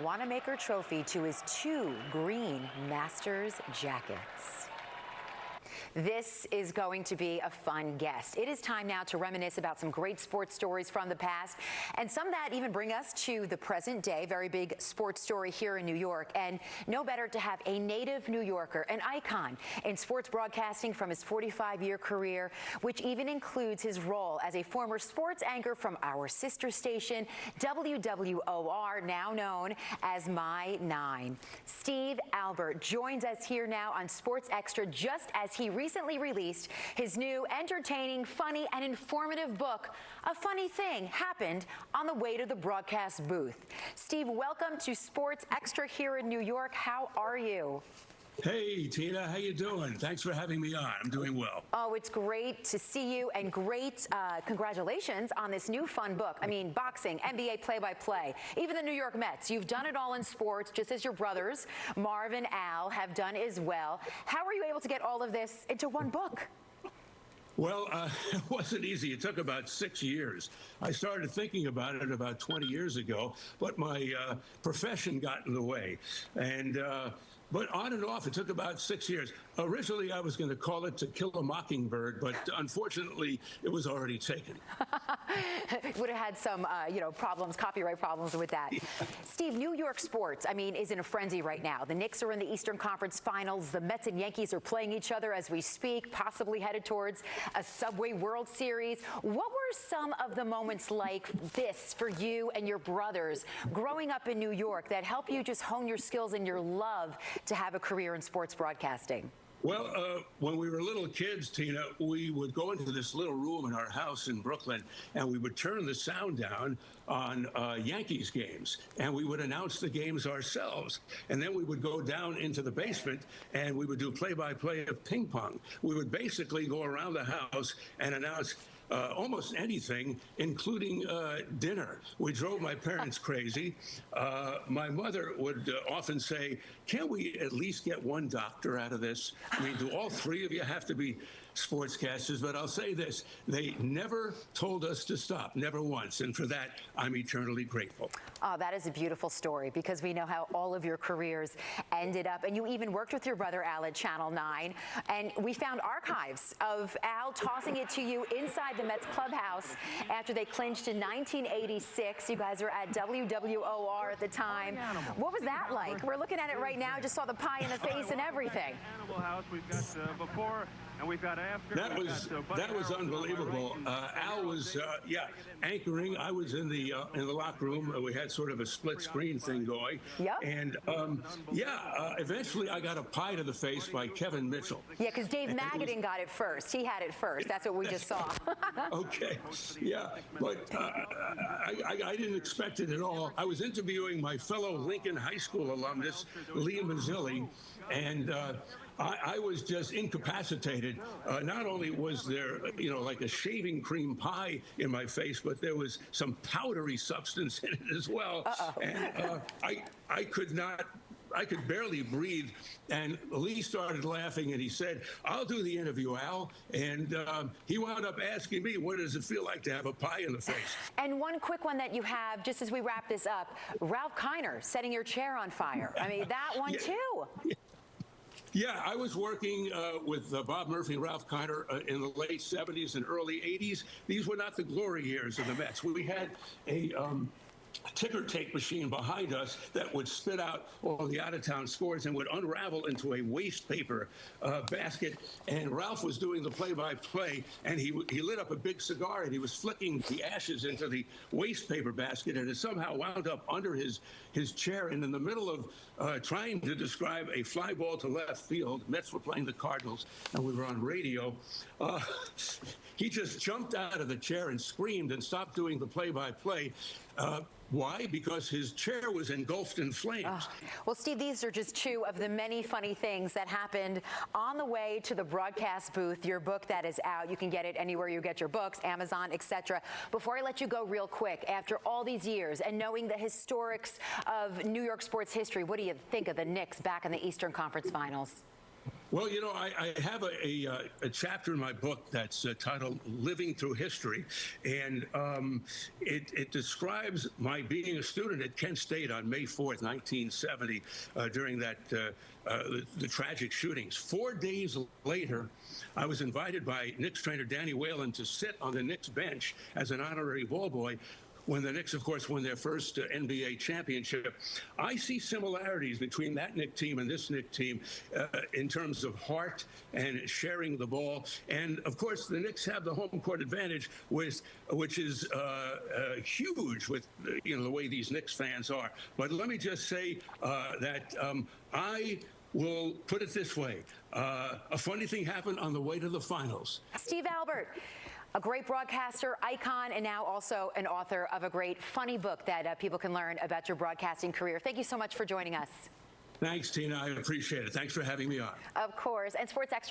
Wanamaker Trophy to his 2 green Masters jackets. This is going to be a fun guest. It is time now to reminisce about some great sports stories from the past, and some that even bring us to the present day. Very big sports story here in New York, and no better to have a native New Yorker, an icon in sports broadcasting from his 45-year career, which even includes his role as a former sports anchor from our sister station, WWOR, now known as My 9. Steve Albert joins us here now on Sports Extra just as he recently released his new entertaining, funny, and informative book, A Funny Thing Happened on the Way to the Broadcast Booth. Steve, welcome to Sports Extra here in New York. How are you? Hey, Tina, how you doing? Thanks for having me on. I'm doing well. Oh, it's great to see you, and great congratulations on this new fun book. I mean, boxing, NBA play-by-play, even the New York Mets. You've done it all in sports, just as your brothers, Marv and Al, have done as well. How were you able to get all of this into one book? Well, it wasn't easy. It took about 6 years. I started thinking about it about 20 years ago, but my profession got in the way. But on and off, it took about 6 years. Originally, I was going to call it To Kill a Mockingbird, but unfortunately, it was already taken. Would have had some, problems, copyright problems with that. Yeah. Steve, New York sports, is in a frenzy right now. The Knicks are in the Eastern Conference Finals. The Mets and Yankees are playing each other as we speak, possibly headed towards a Subway World Series. What were some of the moments like this for you and your brothers growing up in New York that help you just hone your skills and your love to have a career in sports broadcasting? Well, when we were little kids, Tina, we would go into this little room in our house in Brooklyn, and we would turn the sound down on Yankees games, and we would announce the games ourselves. And then we would go down into the basement, and we would do play-by-play of ping pong. We would basically go around the house and announce almost anything, including dinner. We drove my parents crazy. My mother would often say, can't we at least get one doctor out of this? Do all three of you have to be sportscasters? But I'll say this, they never told us to stop, never once. And for that, I'm eternally grateful. Oh, that is a beautiful story, because we know how all of your careers ended up. And you even worked with your brother Al at Channel 9. And we found archives of Al tossing it to you inside the Mets clubhouse after they clinched in 1986. You guys were at WWOR at the time. What was that like? We're looking at it right now. Just saw the pie in the face and everything. We've got before and we've got after. That was unbelievable. Al was anchoring. I was in the locker room. We had sort of a split screen thing going. Yep. And eventually I got a pie to the face by Kevin Mitchell. Yeah, because Dave Magadan got it first. He had it first. That's what we just saw. Okay. Yeah, but I didn't expect it at all. I was interviewing my fellow Lincoln High School alumnus, Lee Mazzilli, and I was just incapacitated. Not only was there, like a shaving cream pie in my face, but there was some powdery substance in it as well. And I could barely breathe. And Lee started laughing, and he said, I'll do the interview, Al. And he wound up asking me, what does it feel like to have a pie in the face? And one quick one that you have, just as we wrap this up, Ralph Kiner setting your chair on fire. That one too. Yeah, I was working with Bob Murphy and Ralph Kiner in the late 70s and early 80s. These were not the glory years of the Mets. We had a ticker tape machine behind us that would spit out all the out-of-town scores and would unravel into a waste paper basket. And Ralph was doing the play-by-play, and he lit up a big cigar, and he was flicking the ashes into the waste paper basket, and it somehow wound up under his chair. And in the middle of trying to describe a fly ball to left field, Mets were playing the Cardinals, and we were on radio, he just jumped out of the chair and screamed and stopped doing the play-by-play. Why? Because his chair was engulfed in flames. Well, Steve, these are just two of the many funny things that happened on the way to the broadcast booth. Your book that is out. You can get it anywhere you get your books, Amazon, etc. Before I let you go real quick, after all these years and knowing the historics of New York sports history, what do you think of the Knicks back in the Eastern Conference Finals? Well, you know, I have a chapter in my book that's titled Living Through History, and it describes my being a student at Kent State on May 4th, 1970, during that the tragic shootings. 4 days later, I was invited by Knicks trainer Danny Whalen to sit on the Knicks bench as an honorary ball boy when the Knicks, of course, won their first NBA championship. I see similarities between that Knicks team and this Knicks team in terms of heart and sharing the ball. And, of course, the Knicks have the home court advantage, which is huge with, you know, the way these Knicks fans are. But let me just say that I will put it this way. A funny thing happened on the way to the finals. Steve Albert, a great broadcaster, icon, and now also an author of a great funny book that people can learn about your broadcasting career. Thank you so much for joining us. Thanks, Tina. I appreciate it. Thanks for having me on. Of course. And Sports Xtra